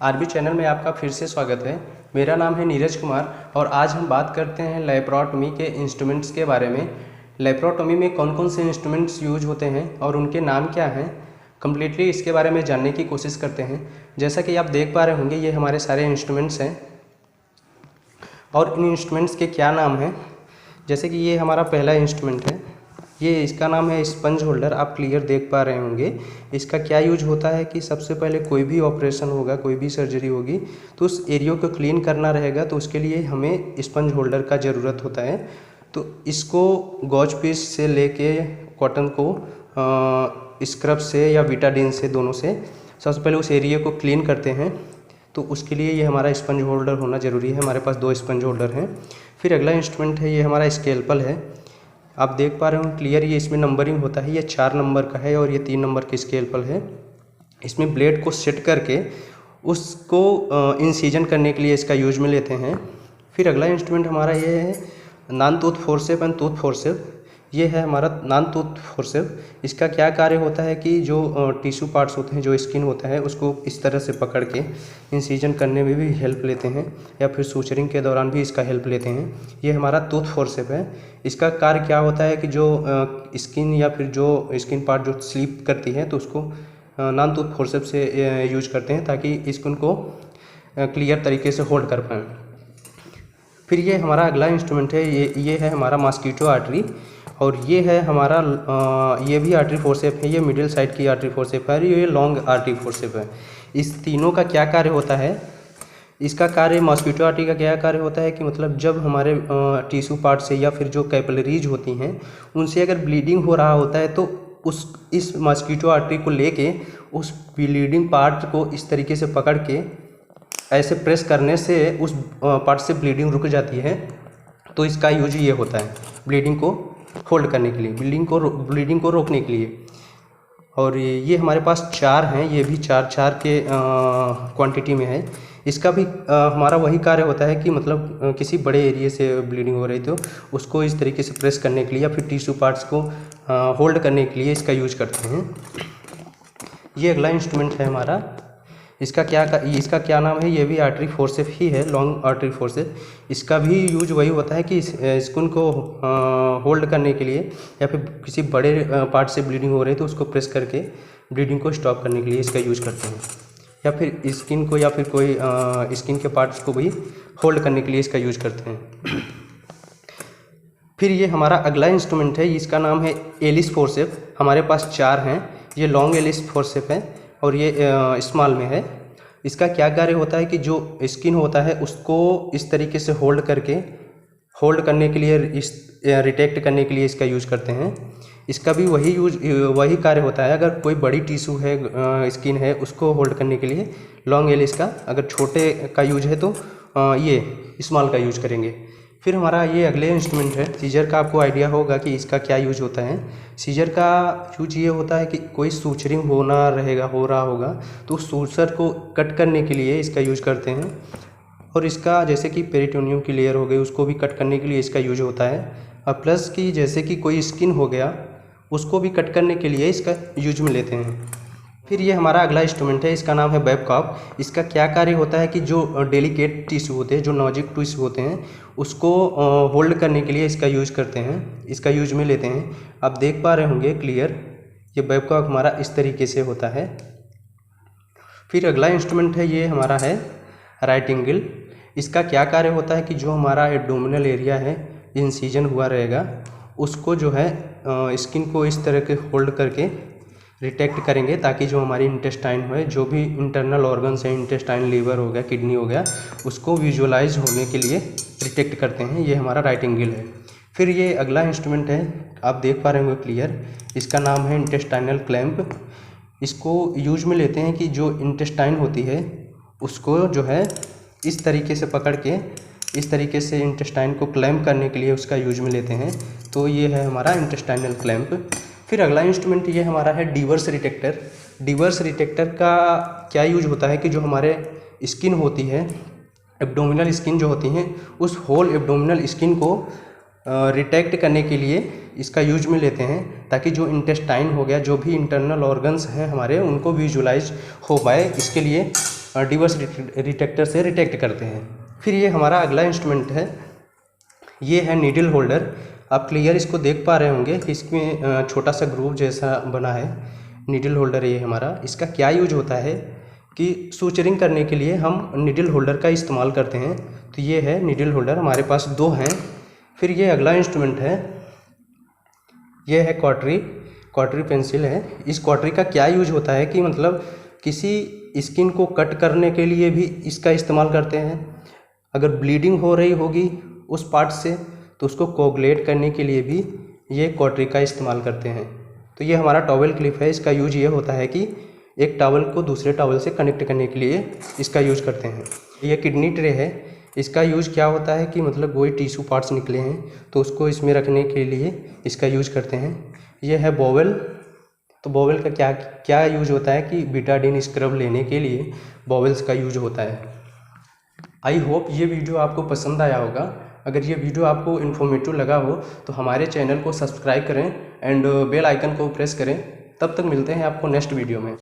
RB channel में आपका फिर से स्वागत है। मेरा नाम है नीरज कुमार और आज हम बात करते हैं लैप्रोटमी के इंस्ट्रूमेंट्स के बारे में। लैप्रोटमी में कौन कौन से इंस्ट्रूमेंट्स यूज होते हैं और उनके नाम क्या हैं, कम्प्लीटली इसके बारे में जानने की कोशिश करते हैं। जैसा कि आप देख पा रहे होंगे, ये हमारे सारे इंस्ट्रूमेंट्स हैं और इन इंस्ट्रूमेंट्स के क्या नाम हैं। जैसे कि ये हमारा पहला इंस्ट्रूमेंट है, ये इसका नाम है स्पंज होल्डर। आप क्लियर देख पा रहे होंगे। इसका क्या यूज होता है कि सबसे पहले कोई भी ऑपरेशन होगा, कोई भी सर्जरी होगी तो उस एरिया को क्लीन करना रहेगा, तो उसके लिए हमें स्पंज होल्डर का ज़रूरत होता है। तो इसको गॉज पीस से लेके कॉटन को स्क्रब से या बीटाडीन से, दोनों से सबसे पहले उस एरिया को क्लीन करते हैं। तो उसके लिए ये हमारा स्पंज होल्डर होना ज़रूरी है। हमारे पास 2 स्पंज होल्डर हैं। फिर अगला इंस्ट्रूमेंट है, ये हमारा स्केलपल है। आप देख पा रहे हो क्लियर, ये इसमें नंबरिंग होता है। ये 4 नंबर का है और ये 3 नंबर की स्केलपल है। इसमें ब्लेड को सेट करके उसको इंसिजन करने के लिए इसका यूज में लेते हैं। फिर अगला इंस्ट्रूमेंट हमारा ये है non tooth forcep and tooth forcep. ये है हमारा नॉन टूथ फोर्सेप। इसका क्या कार्य होता है कि जो टिश्यू पार्ट्स होते हैं, जो स्किन होता है, उसको इस तरह से पकड़ के इंसिजन करने में भी हेल्प लेते हैं या फिर सूचरिंग के दौरान भी इसका हेल्प लेते हैं। ये हमारा टूथ फोर्सेप है। इसका कार्य क्या होता है कि जो स्किन या फिर जो स्किन पार्ट जो स्लिप करती है तो उसको नॉन टूथ फोर्सेप से यूज करते हैं ताकि स्किन को क्लियर तरीके से होल्ड कर पाएँ। फिर ये हमारा अगला इंस्ट्रूमेंट है, ये है हमारा मॉस्किटो आर्टरी और ये है हमारा ये भी आर्टरी फोर्सेप है। ये मिडिल साइड की आर्टरी फोर्सेप है, ये लॉन्ग आर्टरी फोर्सेप है। इस तीनों का क्या कार्य होता है? इसका कार्य, मॉस्किटो आर्टरी का क्या कार्य होता है कि मतलब जब हमारे टिश्यू पार्ट से या फिर जो कैपिलरीज होती हैं उनसे अगर ब्लीडिंग हो रहा होता है तो इस मॉस्किटो आर्टरी को लेके उस ब्लीडिंग पार्ट को इस तरीके से पकड़ के ऐसे प्रेस करने से उस पार्ट से ब्लीडिंग रुक जाती है। तो इसका यूज ये होता है ब्लीडिंग को होल्ड करने के लिए, ब्लीडिंग को रोकने के लिए। और ये हमारे पास 4 हैं, ये भी 4 के क्वांटिटी में है। इसका भी हमारा वही कार्य होता है कि मतलब किसी बड़े एरिया से ब्लीडिंग हो रही तो उसको इस तरीके से प्रेस करने के लिए या फिर टिश्यू पार्ट्स को होल्ड करने के लिए इसका यूज करते हैं। ये अगला इंस्ट्रूमेंट है हमारा, इसका क्या नाम है? ये भी आर्टरी फोर्सेप ही है, लॉन्ग आर्टरी फोर्सेप। इसका भी यूज वही होता है कि स्किन को होल्ड करने के लिए या फिर किसी बड़े पार्ट से ब्लीडिंग हो रही है तो उसको प्रेस करके ब्लीडिंग को स्टॉप करने के लिए इसका यूज करते हैं, या फिर स्किन को या फिर कोई स्किन के पार्ट्स को भी होल्ड करने के लिए इसका यूज करते हैं। फिर ये हमारा अगला इंस्ट्रूमेंट है, इसका नाम है एलिस फोर्सेप। हमारे पास 4 हैं। ये लॉन्ग एलिस फोर्सेप है और ये स्मॉल में है। इसका क्या कार्य होता है कि जो स्किन होता है उसको इस तरीके से होल्ड करने के लिए, रिटेक्ट करने के लिए इसका यूज करते हैं। इसका भी वही कार्य होता है। अगर कोई बड़ी टिश्यू है, स्किन है, उसको होल्ड करने के लिए लॉन्ग एलिस का, अगर छोटे का यूज है तो ये स्मॉल का यूज करेंगे। फिर हमारा ये अगले इंस्ट्रूमेंट है सीजर का। आपको आइडिया होगा कि इसका क्या यूज होता है। सीजर का यूज ये होता है कि कोई सूचरिंग हो रहा होगा तो उस सूचर को कट करने के लिए इसका यूज करते हैं। और इसका जैसे कि पेरिटोनियम की लेयर हो गई, उसको भी कट करने के लिए इसका यूज होता है। और प्लस कि जैसे कि कोई स्किन हो गया, उसको भी कट करने के लिए इसका यूज में लेते हैं। फिर ये हमारा अगला इंस्ट्रूमेंट है, इसका नाम है बेबकॉक। इसका क्या कार्य होता है कि जो डेलिकेट टिश्यू होते हैं, जो नाजुक टिश्यू होते हैं, उसको होल्ड करने के लिए इसका यूज करते हैं, इसका यूज में लेते हैं। आप देख पा रहे होंगे क्लियर, ये बेबकॉक हमारा इस तरीके से होता है। फिर अगला इंस्ट्रूमेंट है, ये हमारा है राइट एंगल। इसका क्या कार्य होता है कि जो हमारा एब्डोमिनल एरिया है, इंसिजन हुआ रहेगा, उसको जो है स्किन को इस तरह के होल्ड करके रिटेक्ट करेंगे ताकि जो हमारी इंटेस्टाइन है, जो भी इंटरनल ऑर्गन्स है, इंटेस्टाइन, लीवर हो गया, किडनी हो गया, उसको विजुअलाइज होने के लिए रिटेक्ट करते हैं। ये हमारा राइट एंगल है। फिर ये अगला इंस्ट्रूमेंट है, आप देख पा रहे होंगे क्लियर, इसका नाम है इंटेस्टाइनल क्लैंप। इसको यूज में लेते हैं कि जो इंटेस्टाइन होती है उसको जो है इस तरीके से पकड़ के इस तरीके से इंटेस्टाइन को क्लैंप करने के लिए उसका यूज में लेते हैं। तो ये है हमारा इंटेस्टाइनल क्लैंप। फिर अगला इंस्ट्रूमेंट ये हमारा है डिवर्स रिटेक्टर। डिवर्स रिटेक्टर का क्या यूज होता है कि जो हमारे स्किन होती है, एब्डोमिनल स्किन जो होती हैं, उस होल एब्डोमिनल स्किन को रिटेक्ट करने के लिए इसका यूज में लेते हैं ताकि जो इंटेस्टाइन हो गया, जो भी इंटरनल ऑर्गन्स हैं हमारे, उनको विजुलाइज हो पाए। इसके लिए डिवर्स डिटेक्टर से डिटेक्ट करते हैं। फिर ये हमारा अगला इंस्ट्रूमेंट है, ये है नीडल होल्डर। आप क्लियर इसको देख पा रहे होंगे कि इसमें छोटा सा ग्रूव जैसा बना है। नीडल होल्डर ये हमारा, इसका क्या यूज होता है कि सूचरिंग करने के लिए हम नीडल होल्डर का इस्तेमाल करते हैं। तो ये है नीडल होल्डर, हमारे पास 2 हैं। फिर ये अगला इंस्ट्रूमेंट है, ये है कॉटरी पेंसिल है। इस कॉटरी का क्या यूज होता है कि मतलब किसी स्किन को कट करने के लिए भी इसका इस्तेमाल करते हैं। अगर ब्लीडिंग हो रही होगी उस पार्ट से तो उसको कोगुलेट करने के लिए भी ये कॉटरी का इस्तेमाल करते हैं। तो ये हमारा टॉवल क्लिप है, इसका यूज ये होता है कि एक टॉवल को दूसरे टॉवल से कनेक्ट करने के लिए इसका यूज करते हैं। ये किडनी ट्रे है, इसका यूज क्या होता है कि मतलब कोई टिश्यू पार्ट्स निकले हैं तो उसको इसमें रखने के लिए इसका यूज करते हैं। ये है बोवेल। तो बोवेल का क्या यूज होता है कि बीटाडीन स्क्रब लेने के लिए बोवेल्स का यूज होता है। आई होप ये वीडियो आपको पसंद आया होगा। अगर ये वीडियो आपको इन्फॉर्मेटिव लगा हो तो हमारे चैनल को सब्सक्राइब करें एंड बेल आइकन को प्रेस करें। तब तक मिलते हैं आपको नेक्स्ट वीडियो में।